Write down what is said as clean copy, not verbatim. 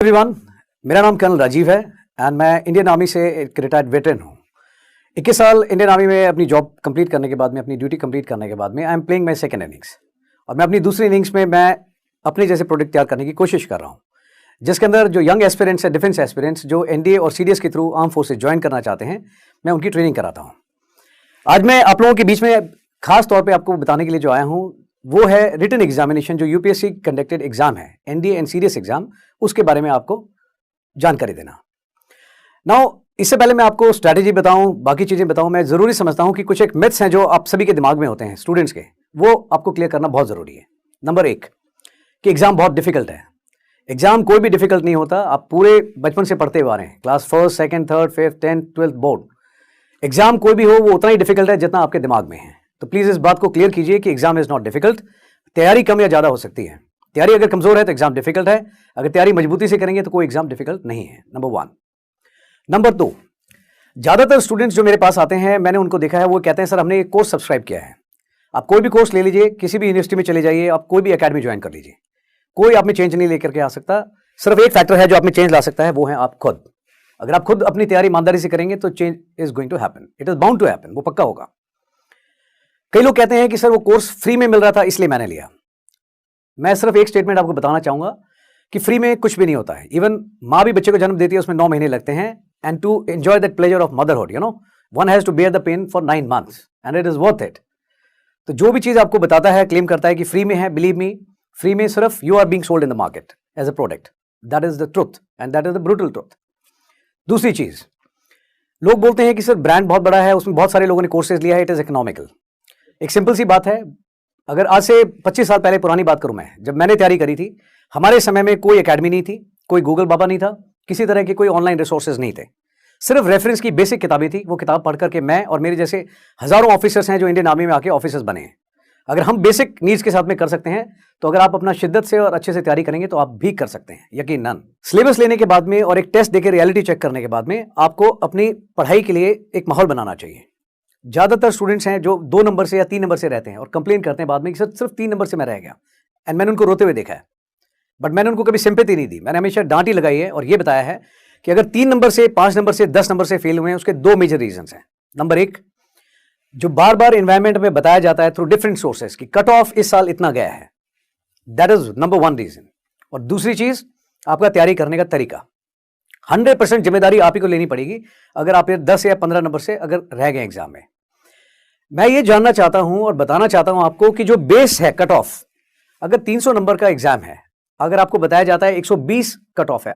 Everyone, मेरा नाम colonel Rajiv है एंड मैं इंडियन आर्मी से एक रिटायर्ड वेटरन हूँ। 21 साल इंडियन आर्मी में अपनी जॉब कंप्लीट करने के बाद में, अपनी ड्यूटी कंप्लीट करने के बाद में I am playing my second innings. और मैं अपनी दूसरी इनिंग्स में मैं अपने जैसे प्रोडक्ट तैयार करने की कोशिश कर रहा हूँ, जिसके अंदर जो यंग एस्पिरेंट्स है, डिफेंस एस्पिरेंट्स जो एनडीए और सीडीएस के थ्रू आर्म फोर्सेज ज्वाइन करना चाहते हैं, मैं उनकी ट्रेनिंग कराता हूँ। आज मैं आप लोगों के बीच में खास तौर पे आपको बताने के लिए जो आया हूँ वो है रिटन एग्जामिनेशन, जो यूपीएससी कंडक्टेड एग्जाम है, एनडीए एंड सीडीएस एग्जाम, उसके बारे में आपको जानकारी देना। नाउ इससे पहले मैं आपको स्ट्रैटेजी बताऊं, बाकी चीजें बताऊं, मैं जरूरी समझता हूं कि कुछ एक मिथ्स हैं जो आप सभी के दिमाग में होते हैं स्टूडेंट्स के, वो आपको क्लियर करना बहुत जरूरी है। नंबर 1 कि एग्जाम बहुत डिफिकल्ट है। एग्जाम कोई भी डिफिकल्ट नहीं होता, आप पूरे बचपन से पढ़ते हुए आ रहे हैं, class 1st, 2nd, 3rd, 5th, 10th, 12th board. Exam कोई भी हो वो उतना ही डिफिकल्ट है जितना आपके दिमाग में है। तो प्लीज इस बात को क्लियर कीजिए कि एग्जाम इज नॉट डिफिकल्ट। तैयारी कम या ज्यादा हो सकती है। तैयारी अगर कमजोर है तो एग्जाम डिफिकल्ट है, अगर तैयारी मजबूती से करेंगे तो कोई एग्जाम डिफिकल्ट नहीं है। नंबर 1। नंबर 2, ज्यादातर स्टूडेंट्स जो मेरे पास आते हैं, मैंने उनको देखा है, वो कहते हैं सर हमने एक कोर्स सब्सक्राइब किया है। आप कोई भी कोर्स ले लीजिए, किसी भी यूनिवर्सिटी में चले जाइए, आप कोई भी एकेडमी ज्वाइन कर लीजिए, कोई आप में चेंज नहीं लेकर के आ सकता। सिर्फ एक फैक्टर है जो आप में चेंज ला सकता है, वो है आप खुद। अगर आप खुद अपनी तैयारी ईमानदारी से करेंगे तो change is going to happen, it is bound to happen, वो पक्का होगा। कई लोग कहते हैं कि सर वो कोर्स फ्री में मिल रहा था इसलिए मैंने लिया। मैं सिर्फ एक स्टेटमेंट आपको बताना चाहूंगा कि फ्री में कुछ भी नहीं होता है। इवन माँ भी बच्चे को जन्म देती है, उसमें 9 महीने लगते हैं, and to enjoy that pleasure of motherhood, you know, one has to bear the pain for 9 months and it is worth it. तो जो भी चीज आपको बताता है, क्लेम करता है कि फ्री में है, बिलीव मी, फ्री में सिर्फ you are being sold in the market as a product. That is the truth and that is the brutal truth. दूसरी चीज, लोग बोलते हैं कि सर ब्रांड बहुत बड़ा है, उसमें बहुत सारे लोगों ने कोर्सेज लिया है, इट इज इकोनॉमिकल। एक सिंपल सी बात है, अगर आज से 25 साल पहले पुरानी बात करूं मैं, जब मैंने तैयारी करी थी, हमारे समय में कोई एकेडमी नहीं थी, कोई गूगल बाबा नहीं था, किसी तरह के कोई ऑनलाइन रिसोर्सेज नहीं थे, सिर्फ रेफरेंस की बेसिक किताबें थी। वो किताब पढ़ करके मैं और मेरे जैसे हजारों ऑफिसर्स हैं जो इंडियन आर्मी में आके ऑफिसर्स बने हैं। अगर हम बेसिक नीड्स के साथ में कर सकते हैं, तो अगर आप अपना शिद्दत से और अच्छे से तैयारी करेंगे तो आप भी कर सकते हैं, यकीनन। सिलेबस लेने के बाद में और एक टेस्ट देकर रियलिटी चेक करने के बाद में आपको अपनी पढ़ाई के लिए एक माहौल बनाना चाहिए। ज्यादातर स्टूडेंट्स हैं जो 2 नंबर से या 3 नंबर से रहते हैं और कंप्लेन करते हैं बाद में कि सर सिर्फ 3 नंबर से मैं रह गया, एंड मैंने उनको रोते हुए देखा है, बट मैंने उनको कभी सिंपैथी नहीं दी। मैंने हमेशा डांट ही लगाई है और ये बताया है कि अगर 3 नंबर से, 5 नंबर से, 10 नंबर से फेल हुए हैं, उसके 2 मेजर रीजंस हैं। नंबर 1, जो बार बार एनवायरमेंट में बताया जाता है थ्रू डिफरेंट सोर्सेस कि कट ऑफ इस साल इतना गया है, दैट इज नंबर 1 रीजन। और दूसरी चीज, आपका तैयारी करने का तरीका। 100% जिम्मेदारी आप ही को लेनी पड़ेगी अगर आप 10 या 15 नंबर से अगर रह गए एग्जाम में। मैं ये जानना चाहता हूं और बताना चाहता हूं आपको कि जो बेस है कट ऑफ, अगर 300 नंबर का एग्जाम है, अगर आपको बताया जाता है 120 कट ऑफ है,